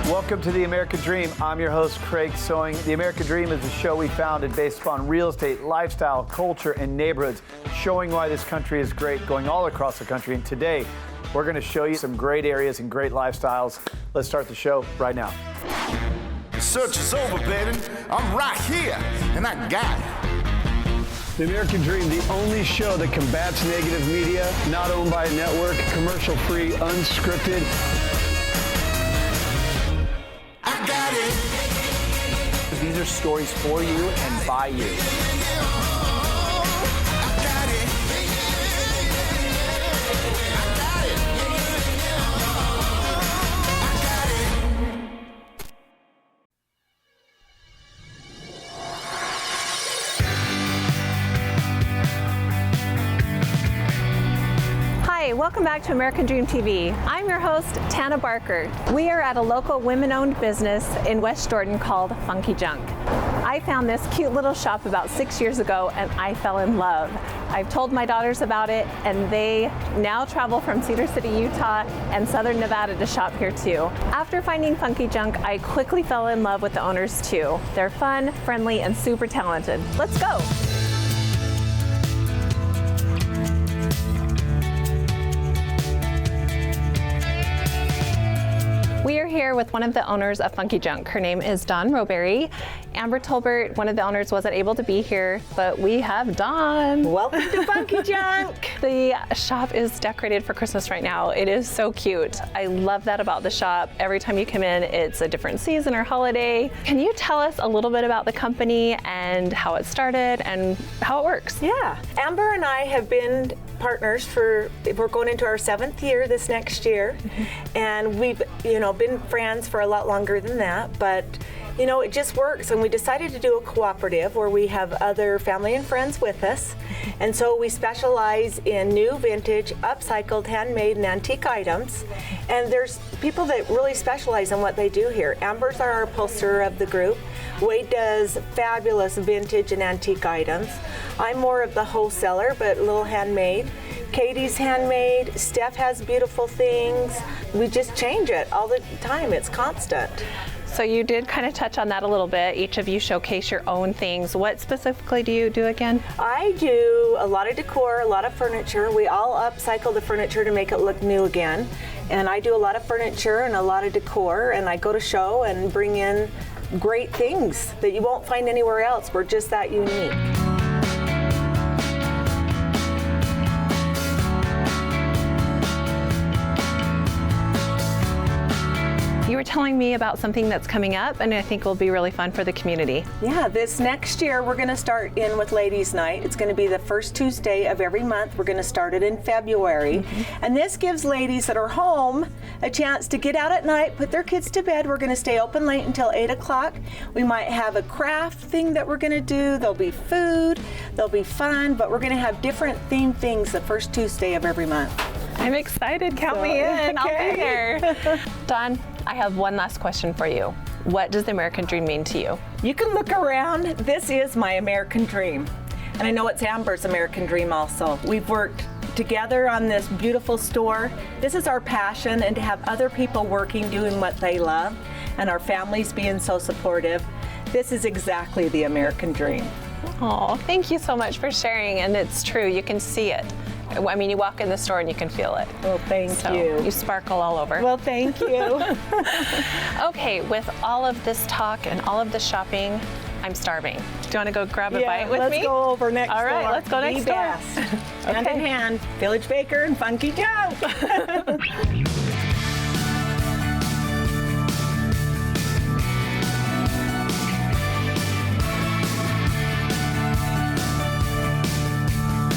Welcome to The American Dream. I'm your host, Craig Sewing. The American Dream is a show we founded based upon real estate, lifestyle, culture, and neighborhoods, showing why this country is great, going all across the country. And today, we're going to show you some great areas and great lifestyles. Let's start the show right now. The search is over, baby. I'm right here, and I got it. The American Dream, the only show that combats negative media, not owned by a network, commercial-free, unscripted. I got it. These are stories for you and by you. Hi, welcome back to American Dream TV. I'm your host, Tana Barker. We are at a local women-owned business in West Jordan called Funky Junk. I found this cute little shop about 6 years ago and I fell in love. I've told my daughters about it and they now travel from Heber City, Utah and Southern Nevada to shop here too. After finding Funky Junk, I quickly fell in love with the owners too. They're fun, friendly, and super talented. Let's go. We are here with one of the owners of Funky Junk. Her name is Dawn Roberry. Amber Tolbert, one of the owners, wasn't able to be here, but we have Dawn. Welcome to Funky Junk. The shop is decorated for Christmas right now. It is so cute. I love that about the shop. Every time you come in, it's a different season or holiday. Can you tell us a little bit about the company and how it started and how it works? Yeah, Amber and I have been partners we're going into our 7th year this next year. And we've, been friends for a lot longer than that, but it just works, and we decided to do a cooperative where we have other family and friends with us, and so we specialize in new, vintage, upcycled, handmade, and antique items, and there's people that really specialize in what they do here. Amber's our upholsterer of the group. Wade does fabulous vintage and antique items. I'm more of the wholesaler, but a little handmade. Katie's handmade. Steph has beautiful things. We just change it all the time. It's constant. So you did kind of touch on that a little bit. Each of you showcase your own things. What specifically do you do again? I do a lot of decor, a lot of furniture. We all upcycle the furniture to make it look new again. And I do a lot of furniture and a lot of decor, and I go to show and bring in great things that you won't find anywhere else. We're just that unique. You were telling me about something that's coming up and I think will be really fun for the community. Yeah, this next year we're going to start in with Ladies' Night. It's going to be the first Tuesday of every month. We're going to start it in February. And this gives ladies that are home a chance to get out at night, put their kids to bed. We're going to stay open late until 8 o'clock. We might have a craft thing that we're going to do. There'll be food, there'll be fun, but we're going to have different themed things the first Tuesday of every month. I'm excited. Count me in. I'll be there. Dawn, I have one last question for you. What does the American Dream mean to you? You can look around. This is my American Dream. And I know it's Amber's American Dream also. We've worked together on this beautiful store. This is our passion, and to have other people working, doing what they love, and our families being so supportive. This is exactly the American Dream. Oh, thank you so much for sharing. And it's true, you can see it. I mean, you walk in the store and you can feel it. Well, thank you. You sparkle all over. Well, thank you. Okay, with all of this talk and all of this shopping, I'm starving. Do you want to go grab a bite with me? Let's go over next door. All right, let's go next door. Hand in hand, Village Baker and Funky Junk.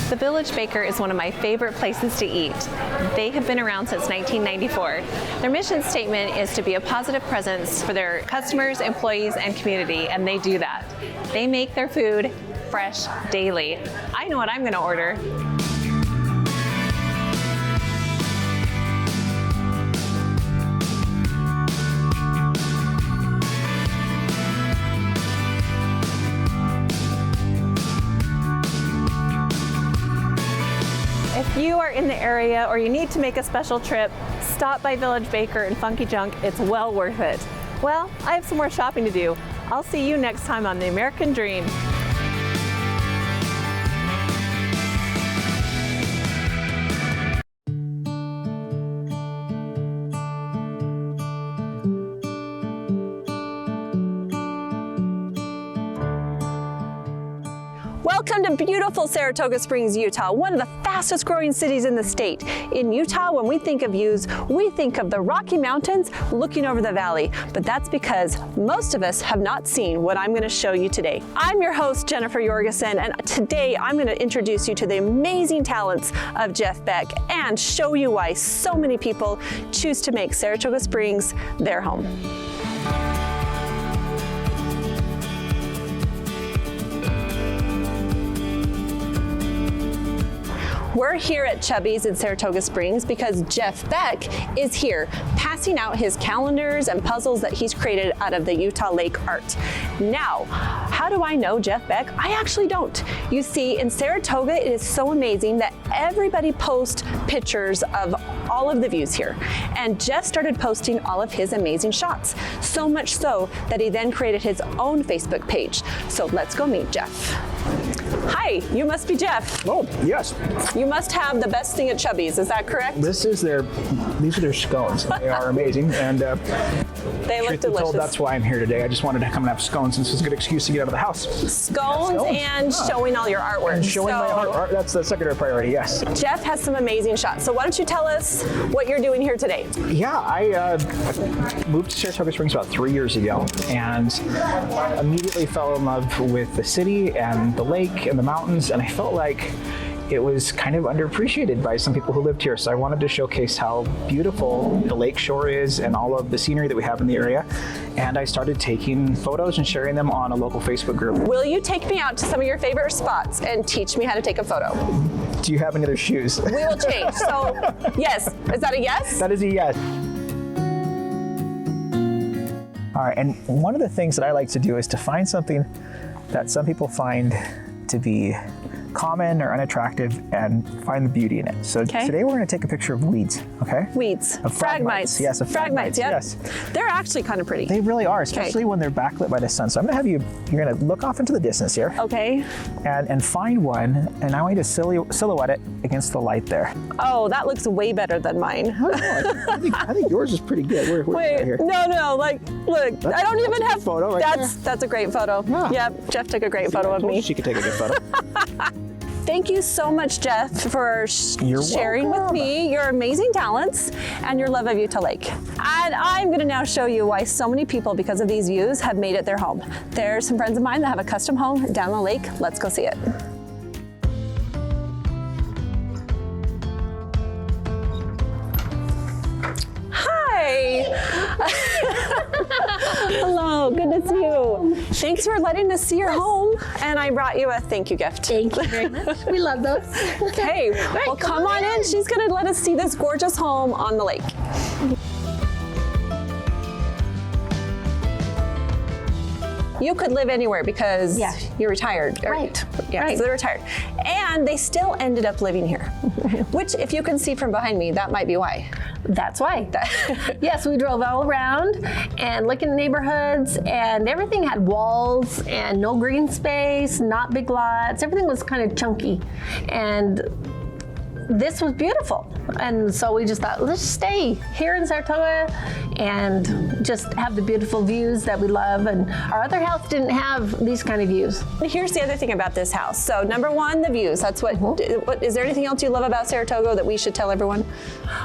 The Village Baker is one of my favorite places to eat. They have been around since 1994. Their mission statement is to be a positive presence for their customers, employees, and community, and they do that. They make their food fresh daily. I know what I'm going to order. If you are in the area or you need to make a special trip, stop by Village Baker and Funky Junk. It's well worth it. Well, I have some more shopping to do. I'll see you next time on The American Dream. Welcome to beautiful Saratoga Springs, Utah, one of the fastest growing cities in the state. In Utah, when we think of views, we think of the Rocky Mountains looking over the valley, but that's because most of us have not seen what I'm going to show you today. I'm your host, Jennifer Jorgensen, and today I'm going to introduce you to the amazing talents of Jeff Beck and show you why so many people choose to make Saratoga Springs their home. We're here at Chubby's in Saratoga Springs because Jeff Beck is here passing out his calendars and puzzles that he's created out of the Utah Lake art. Now, how do I know Jeff Beck? I actually don't. You see, in Saratoga, it is so amazing that everybody posts pictures of all of the views here. And Jeff started posting all of his amazing shots, so much so that he then created his own Facebook page. So let's go meet Jeff. Hi, you must be Jeff. Oh, yes. You must have the best thing at Chubby's, is that correct? These are their scones. They are amazing, and they look delicious. That's why I'm here today. I just wanted to come and have scones, since it's a good excuse to get out of the house. Scones and showing all your artwork. And showing my art, that's the secondary priority, yes. Jeff has some amazing shots, so why don't you tell us what you're doing here today? Yeah, I moved to Saratoga Springs about 3 years ago, and immediately fell in love with the city and the lake and the mountains, and I felt like it was kind of underappreciated by some people who lived here. So I wanted to showcase how beautiful the lake shore is and all of the scenery that we have in the area. And I started taking photos and sharing them on a local Facebook group. Will you take me out to some of your favorite spots and teach me how to take a photo? Do you have any other shoes? We will change. So yes, is that a yes? That is a yes. All right, and one of the things that I like to do is to find something that some people find to be common or unattractive and find the beauty in it. So today we're going to take a picture of weeds, okay? Weeds. Of phragmites. Yes, of phragmites, yep. yes. They're actually kind of pretty. They really are, especially when they're backlit by the sun. So I'm going to have you're going to look off into the distance here. Okay. And find one, and I want you to silhouette it against the light there. Oh, that looks way better than mine. I think yours is pretty good. Wait, here? No, like, look, I don't even have, photo right that's a great photo. Yeah. Yep, Jeff took a great photo of me. She could take a good photo. Thank you so much, Jeff, for sharing with me your amazing talents and your love of Utah Lake. And I'm going to now show you why so many people, because of these views, have made it their home. There's some friends of mine that have a custom home down the lake. Let's go see it. Hi. Hello, good to see you. Thanks for letting us see your home. And I brought you a thank you gift. Thank you very much. We love those. Okay, well, come on in. She's going to let us see this gorgeous home on the lake. You could live anywhere because you're retired. Right. Yeah, right. So they're retired. And they still ended up living here, which if you can see from behind me, that might be why. That's why. Yes, we drove all around and looked in neighborhoods, and everything had walls and no green space, not big lots. Everything was kind of chunky. And this was beautiful. And so we just thought, let's stay here in Saratoga and just have the beautiful views that we love. And our other house didn't have these kind of views. Here's the other thing about this house. So number one, the views. That's what is there anything else you love about Saratoga that we should tell everyone?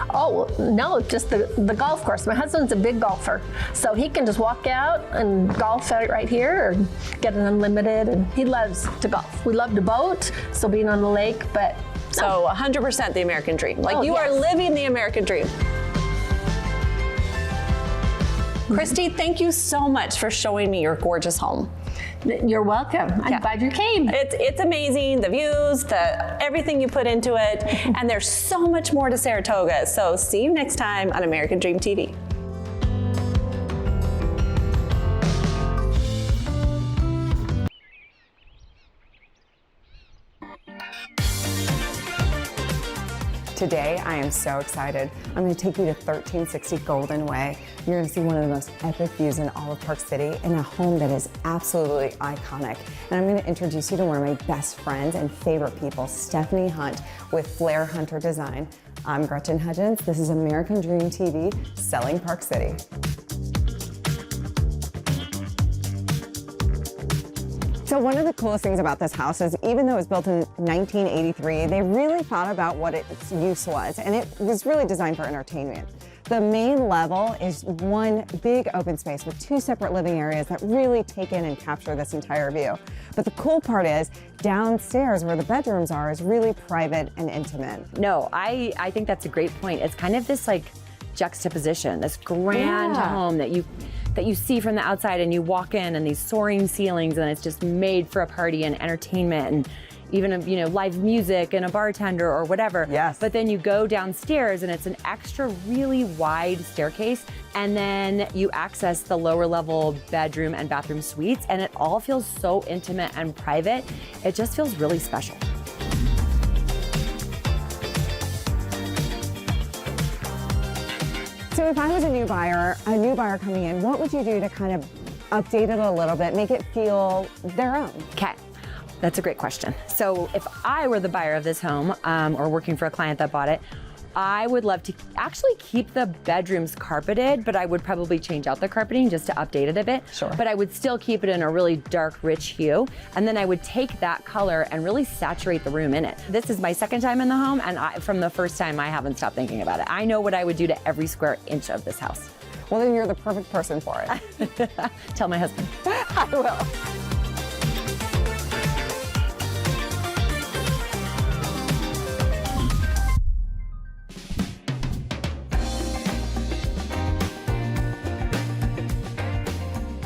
Oh, no, just the golf course. My husband's a big golfer, so he can just walk out and golf right here or get an unlimited, and he loves to golf. We love to boat, so being on the lake, but so 100% the American dream. Like you yes. are living the American dream. Christy, thank you so much for showing me your gorgeous home. You're welcome. I'm glad you came. It's amazing, the views, everything you put into it, and there's so much more to Saratoga. So see you next time on American Dream TV. Today, I am so excited. I'm going to take you to 1360 Golden Way. You're going to see one of the most epic views in all of Park City in a home that is absolutely iconic. And I'm going to introduce you to one of my best friends and favorite people, Stephanie Hunt with Flair Hunter Design. I'm Gretchen Hudgens. This is American Dream TV, selling Park City. So one of the coolest things about this house is even though it was built in 1983, they really thought about what its use was, and it was really designed for entertainment. The main level is one big open space with two separate living areas that really take in and capture this entire view. But the cool part is downstairs where the bedrooms are is really private and intimate. No, I think that's a great point. It's kind of this like juxtaposition, this grand home that you see from the outside, and you walk in and these soaring ceilings, and it's just made for a party and entertainment and even live music and a bartender or whatever. Yes. But then you go downstairs and it's an extra really wide staircase, and then you access the lower level bedroom and bathroom suites, and it all feels so intimate and private. It just feels really special. So if I was a new buyer coming in, what would you do to kind of update it a little bit, make it feel their own? Okay, that's a great question. So if I were the buyer of this home or working for a client that bought it, I would love to actually keep the bedrooms carpeted, but I would probably change out the carpeting just to update it a bit. Sure. But I would still keep it in a really dark, rich hue. And then I would take that color and really saturate the room in it. This is my second time in the home, and from the first time, I haven't stopped thinking about it. I know what I would do to every square inch of this house. Well, then you're the perfect person for it. Tell my husband. I will.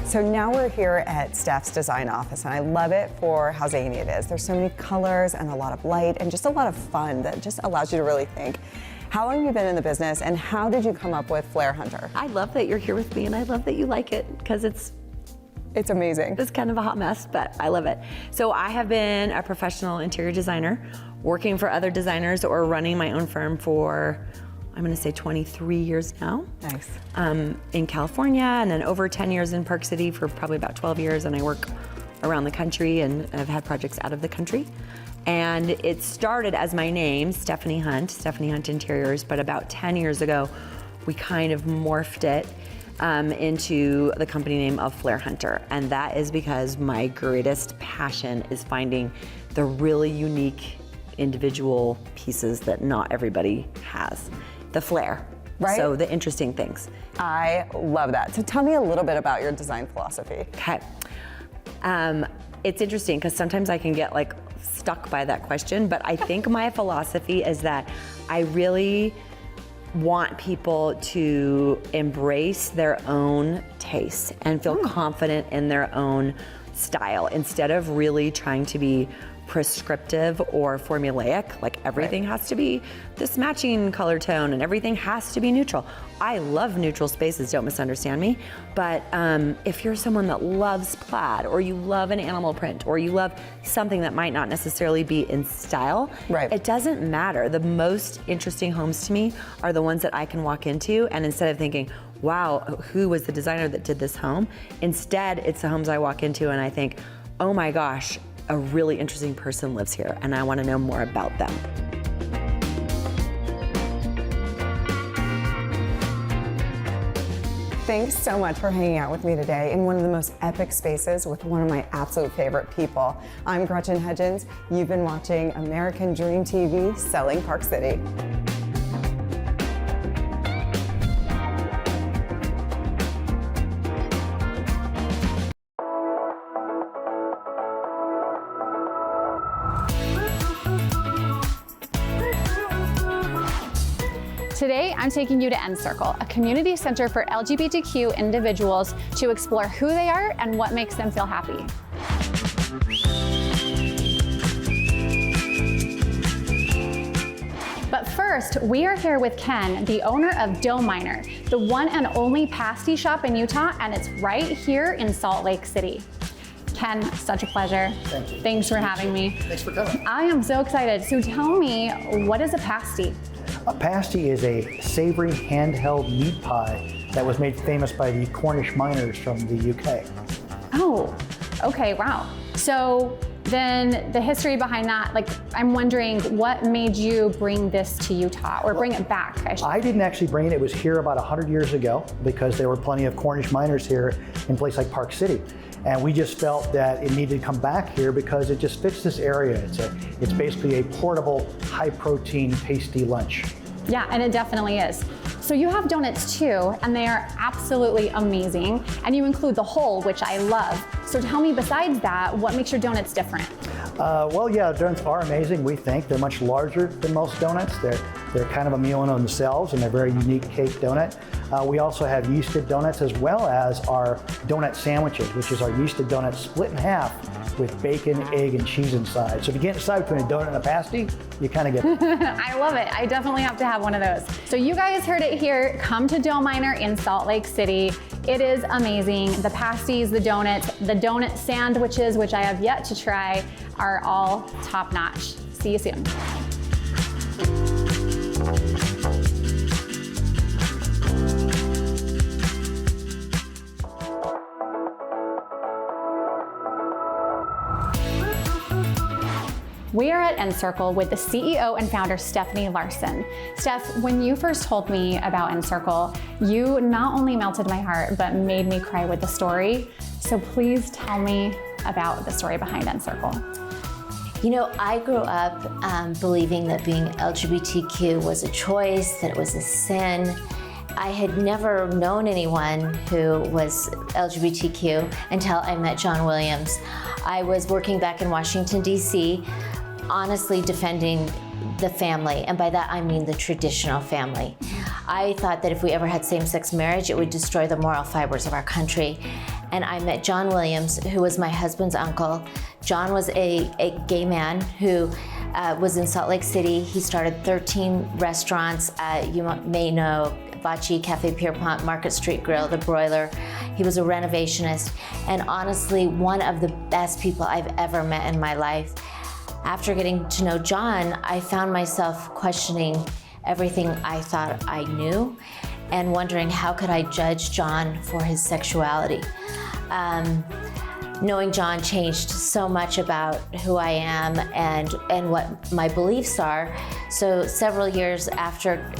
So now we're here at Steph's design office, and I love it for how zany it is. There's so many colors and a lot of light and just a lot of fun that just allows you to really think. How long have you been in the business, and how did you come up with Flair Hunter? I love that you're here with me, and I love that you like it, because it's amazing. It's kind of a hot mess, but I love it. So I have been a professional interior designer, working for other designers or running my own firm for, I'm gonna say 23 years now. Nice. In California, and then over 10 years in Park City for probably about 12 years, and I work around the country, and I've had projects out of the country. And it started as my name, Stephanie Hunt Interiors, but about 10 years ago, we kind of morphed it into the company name of Flair Hunter. And that is because my greatest passion is finding the really unique individual pieces that not everybody has. The flair, right? So the interesting things. I love that. So tell me a little bit about your design philosophy. Okay. It's interesting because sometimes I can get like stuck by that question, but I think my philosophy is that I really want people to embrace their own tastes and feel confident in their own style instead of really trying to be prescriptive or formulaic, like everything has to be this matching color tone and everything has to be neutral. I love neutral spaces, don't misunderstand me, but if you're someone that loves plaid, or you love an animal print, or you love something that might not necessarily be in style, it doesn't matter. The most interesting homes to me are the ones that I can walk into, and instead of thinking, wow, who was the designer that did this home? Instead, it's the homes I walk into and I think, oh my gosh, a really interesting person lives here, and I want to know more about them. Thanks so much for hanging out with me today in one of the most epic spaces with one of my absolute favorite people. I'm Gretchen Hudgens. You've been watching American Dream TV, selling Park City. Today, I'm taking you to Encircle, a community center for LGBTQ individuals to explore who they are and what makes them feel happy. But first, we are here with Ken, the owner of Dough Miner, the one and only pasty shop in Utah, and it's right here in Salt Lake City. Ken, such a pleasure. Thank you. Thanks for having me. Thanks for coming. I am so excited. So tell me, what is a pasty? A pasty is a savory handheld meat pie that was made famous by the Cornish miners from the UK. Oh, okay, wow. So then the history behind that, like, I'm wondering what made you bring this to Utah, or bring it back? I didn't actually bring it. It was here about 100 years ago because there were plenty of Cornish miners here in a place like Park City. And we just felt that it needed to come back here because it just fits this area. It's basically a portable, high-protein, tasty lunch. Yeah, and it definitely is. So you have donuts too, and they are absolutely amazing. And you include the whole, which I love. So tell me, besides that, what makes your donuts different? Well, yeah, donuts are amazing, we think. They're much larger than most donuts. They're kind of a meal in themselves, and they're a very unique cake donut. We also have yeasted donuts, as well as our donut sandwiches, which is our yeasted donut split in half with bacon, egg, and cheese inside. So if you can't decide between a donut and a pasty, you kind of get it. I love it. I definitely have to have one of those. So you guys heard it here. Come to Dough Miner in Salt Lake City. It is amazing. The pasties, the donuts, the donut sandwiches, which I have yet to try, are all top notch. See you soon. We are at Encircle with the CEO and founder, Stephanie Larson. Steph, when you first told me about Encircle, you not only melted my heart, but made me cry with the story. So please tell me about the story behind Encircle. You know, I grew up believing that being LGBTQ was a choice, that it was a sin. I had never known anyone who was LGBTQ until I met John Williams. I was working back in Washington, D.C., honestly defending the family, and by that I mean the traditional family. I thought that if we ever had same-sex marriage, it would destroy the moral fibers of our country. And I met John Williams, who was my husband's uncle. John was a gay man who was in Salt Lake City. He started 13 restaurants. You may know Bachi, Cafe Pierpont, Market Street Grill, The Broiler. He was a renovationist, and honestly, one of the best people I've ever met in my life. After getting to know John, I found myself questioning everything I thought I knew and wondering how could I judge John for his sexuality. Knowing John changed so much about who I am and what my beliefs are. So several years after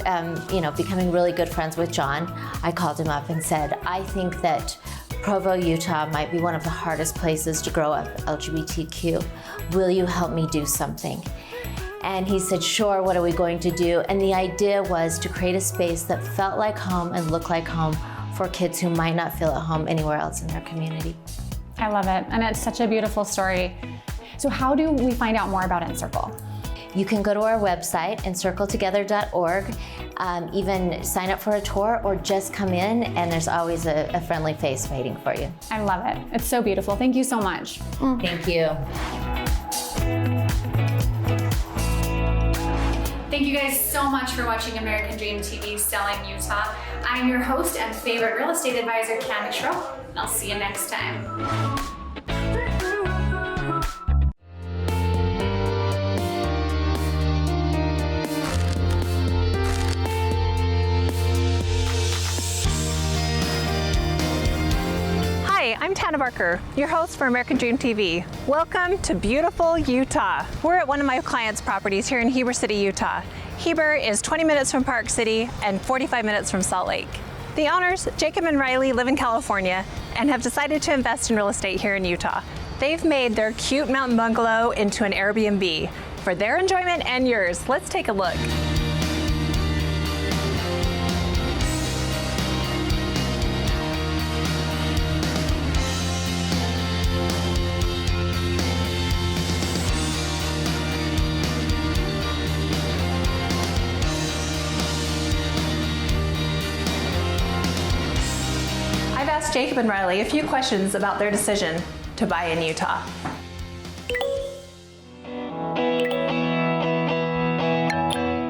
becoming really good friends with John, I called him up and said, I think that Provo, Utah might be one of the hardest places to grow up LGBTQ. Will you help me do something? And he said, sure, what are we going to do? And the idea was to create a space that felt like home and looked like home for kids who might not feel at home anywhere else in their community. I love it, and it's such a beautiful story. So how do we find out more about Encircle? You can go to our website, encircletogether.org, even sign up for a tour or just come in, and there's always a friendly face waiting for you. I love it. It's so beautiful. Thank you so much. Thank you. Thank you guys so much for watching American Dream TV Selling Utah. I'm your host and favorite real estate advisor, Cami Schroep, and I'll see you next time. Hi, I'm Tana Barker, your host for American Dream TV. Welcome to beautiful Utah. We're at one of my clients' properties here in Heber City, Utah. Heber is 20 minutes from Park City and 45 minutes from Salt Lake. The owners, Jacob and Riley, live in California and have decided to invest in real estate here in Utah. They've made their cute mountain bungalow into an Airbnb. For their enjoyment and yours, let's take a look. Jacob and Riley a few questions about their decision to buy in Utah.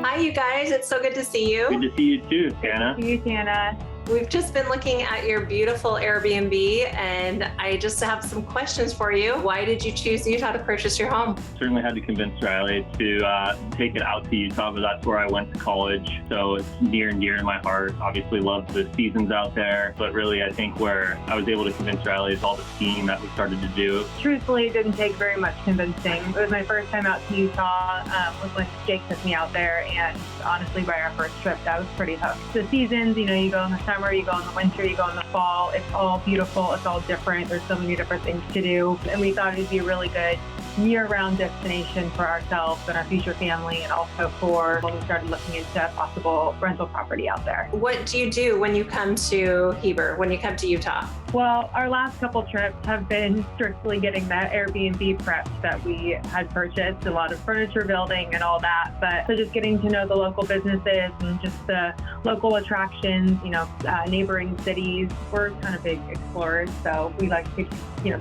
Hi, you guys. It's so good to see you. Good to see you too, Tana. See you, Tana. We've just been looking at your beautiful Airbnb, and I just have some questions for you. Why did you choose Utah to purchase your home? Certainly had to convince Riley to take it out to Utah, but that's where I went to college, so it's near and dear to my heart. Obviously love the seasons out there, but really I think where I was able to convince Riley is all the skiing that we started to do. Truthfully, it didn't take very much convincing. It was my first time out to Utah, was when Jake took me out there, and honestly by our first trip that was pretty tough. The seasons, you go in the summer, you go in the winter, you go in the fall. It's all beautiful. It's all different. There's so many different things to do. And we thought it'd be a really good year-round destination for ourselves and our future family, and also for when we started looking into possible rental property out there. What do you do when you come to Heber, when you come to Utah? Well, our last couple trips have been strictly getting that Airbnb prepped that we had purchased, a lot of furniture building and all that. But so just getting to know the local businesses and just the local attractions, neighboring cities. We're kind of big explorers, so we like to,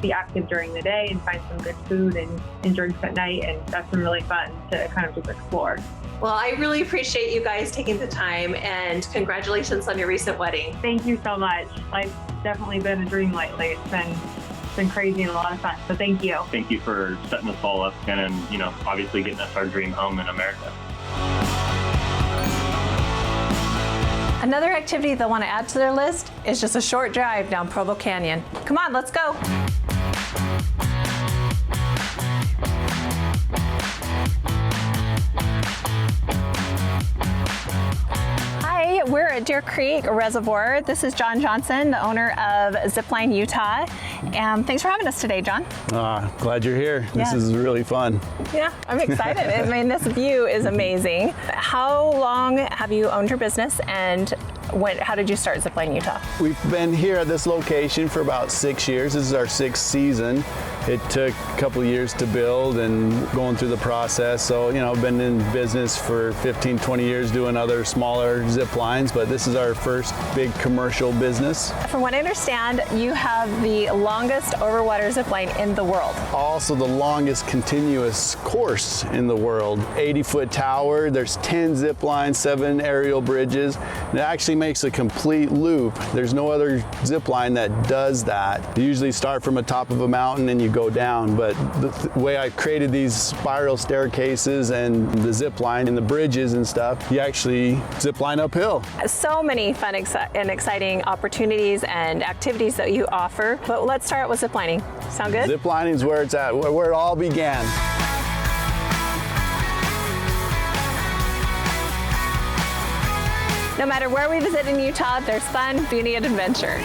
be active during the day and find some good food and drinks at night. And that's been really fun to kind of just explore. Well, I really appreciate you guys taking the time, and congratulations on your recent wedding. Thank you so much. Life's definitely been a dream lately. It's been crazy and a lot of fun. So thank you. Thank you for setting us all up and obviously getting us our dream home in America. Another activity they'll want to add to their list is just a short drive down Provo Canyon. Come on, let's go. Hi, we're at Deer Creek Reservoir. This is John Johnson, the owner of Zipline Utah. And thanks for having us today, John. Glad you're here. This is really fun. Yeah, I'm excited. I mean, this view is amazing. How long have you owned your business, and how did you start Zipline Utah? We've been here at this location for about 6 years. This is our 6th season. It took a couple of years to build and going through the process. So, I've been in business for 15, 20 years doing other smaller zip lines, but this is our first big commercial business. From what I understand, you have the longest overwater zip line in the world. Also the longest continuous course in the world. 80-foot tower, there's 10 zip lines, 7 aerial bridges. And it actually makes a complete loop. There's no other zip line that does that. You usually start from the top of a mountain and you go down, but the way I created these spiral staircases and the zip line and the bridges and stuff, you actually zip line uphill. So many fun and exciting opportunities and activities that you offer, but let's start with zip lining. Sound good? Zip lining is where it's at, where it all began. No matter where we visit in Utah, there's fun, beauty, and adventure.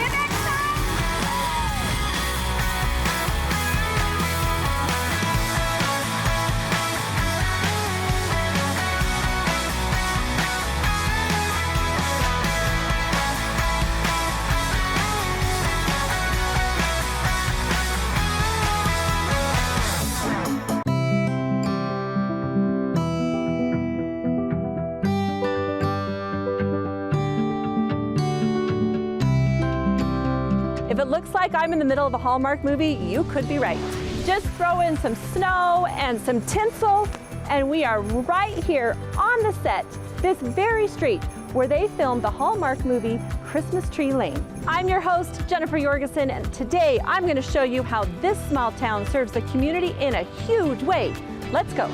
If it looks like I'm in the middle of a Hallmark movie, you could be right. Just throw in some snow and some tinsel, and we are right here on the set, this very street where they filmed the Hallmark movie Christmas Tree Lane. I'm your host, Jennifer Jorgensen, and today I'm going to show you how this small town serves the community in a huge way. Let's go.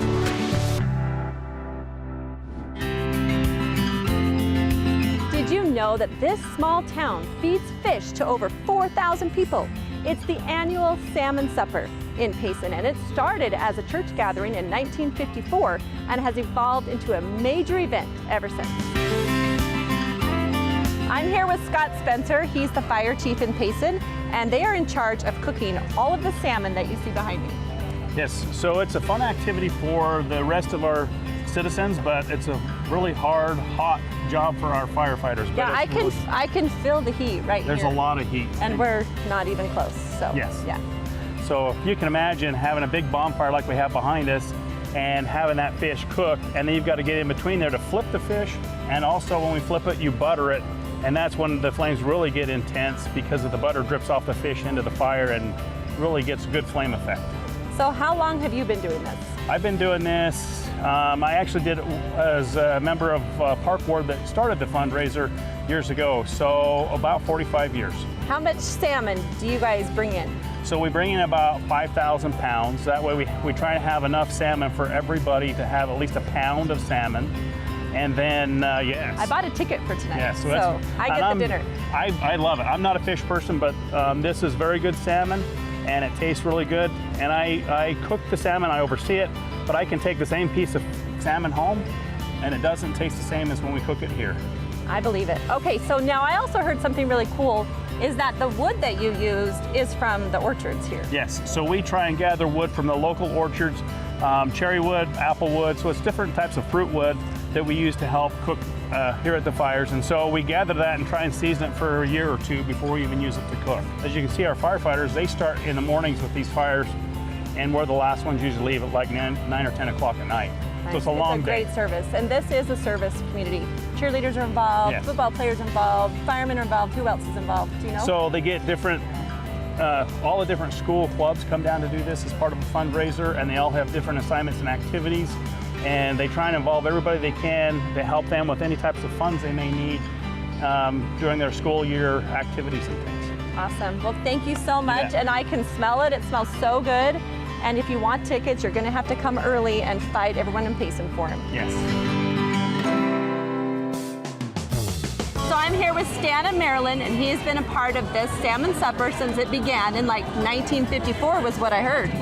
Did you know that this small town feeds fish to over 4,000 people? It's the annual Salmon Supper in Payson, and it started as a church gathering in 1954 and has evolved into a major event ever since. I'm here with Scott Spencer. He's the fire chief in Payson, and they are in charge of cooking all of the salmon that you see behind me. Yes, so it's a fun activity for the rest of our citizens, but it's a really hard, hot job for our firefighters. Yeah, I can feel the heat right here. There's a lot of heat. And we're not even close, so. Yes. Yeah. So you can imagine having a big bonfire like we have behind us and having that fish cooked, and then you've got to get in between there to flip the fish, and also when we flip it, you butter it, and that's when the flames really get intense because of the butter drips off the fish into the fire and really gets a good flame effect. So how long have you been doing this? I've been doing this, I actually did it as a member of Park Board that started the fundraiser years ago, so about 45 years. How much salmon do you guys bring in? So we bring in about 5,000 pounds. That way we try to have enough salmon for everybody to have at least a pound of salmon. And then, yes. I bought a ticket for tonight, Yeah, so I get the dinner. I love it. I'm not a fish person, but this is very good salmon, and it tastes really good. And I cook the salmon, I oversee it, but I can take the same piece of salmon home, and it doesn't taste the same as when we cook it here. I believe it. Okay, so now I also heard something really cool, is that the wood that you used is from the orchards here. Yes, so we try and gather wood from the local orchards, cherry wood, apple wood, so it's different types of fruit wood that we use to help cook here at the fires. And so we gather that and try and season it for a year or two before we even use it to cook. As you can see, our firefighters, they start in the mornings with these fires, and we're the last ones usually leave at like 9 or 10 o'clock at night. So it's a long day. Great service, and this is a service community. Cheerleaders are involved, Yes. football players involved, firemen are involved. Who else is involved? Do you know? So they get different, all the different school clubs come down to do this as part of a fundraiser, and they all have different assignments and activities. And they try and involve everybody they can to help them with any types of funds they may need during their school year activities and things. Awesome. Well, thank you so much. Yeah. And I can smell it. It smells so good. And if you want tickets, you're going to have to come early and fight everyone in Payson for them. Yes. So I'm here with Stan and Marilyn, and he has been a part of this salmon supper since it began in like 1954 was what I heard.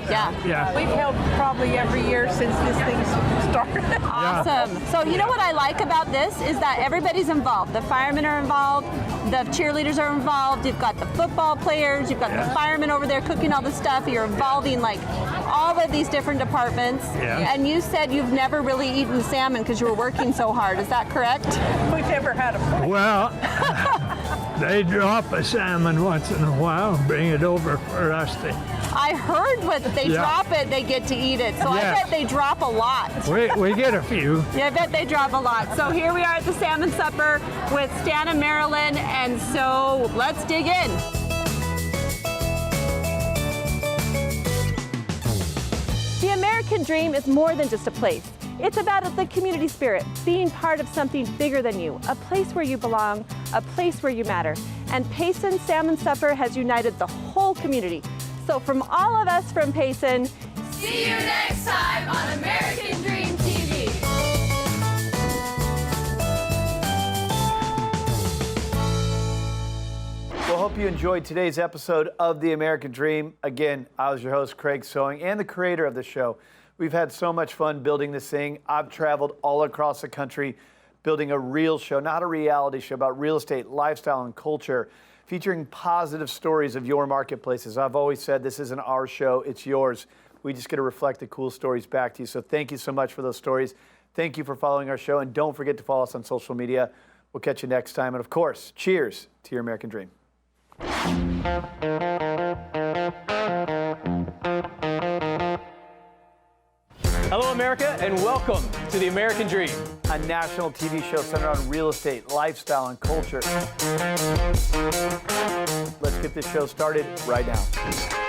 Yeah. We've held probably every year since this thing started. Awesome. So you know what I like about this is that everybody's involved. The firemen are involved, the cheerleaders are involved, you've got the football players, you've got the firemen over there cooking all the stuff, you're involving like all of these different departments. Yeah. And you said you've never really eaten salmon because you were working so hard. Is that correct? We've never had a fight. Well, they drop a salmon once in a while and bring it over for us to. I heard when they drop it, they get to eat it. So I bet they drop a lot. We get a few. Yeah, I bet they drop a lot. So here we are at the salmon supper with Stan and Marilyn, and so let's dig in. The American dream is more than just a place. It's about the community spirit, being part of something bigger than you, a place where you belong, a place where you matter. And Payson Salmon Supper has united the whole community. So from all of us from Payson, see you next time on American Dream TV. Well, hope you enjoyed today's episode of The American Dream. Again, I was your host, Craig Sewing, and the creator of the show. We've had so much fun building this thing. I've traveled all across the country building a real show, not a reality show, about real estate, lifestyle, and culture, featuring positive stories of your marketplaces. I've always said this isn't our show, it's yours. We just get to reflect the cool stories back to you. So thank you so much for those stories. Thank you for following our show, and don't forget to follow us on social media. We'll catch you next time. And of course, cheers to your American dream. Hello, America, and welcome to The American Dream, a national TV show centered on real estate, lifestyle, and culture. Let's get this show started right now.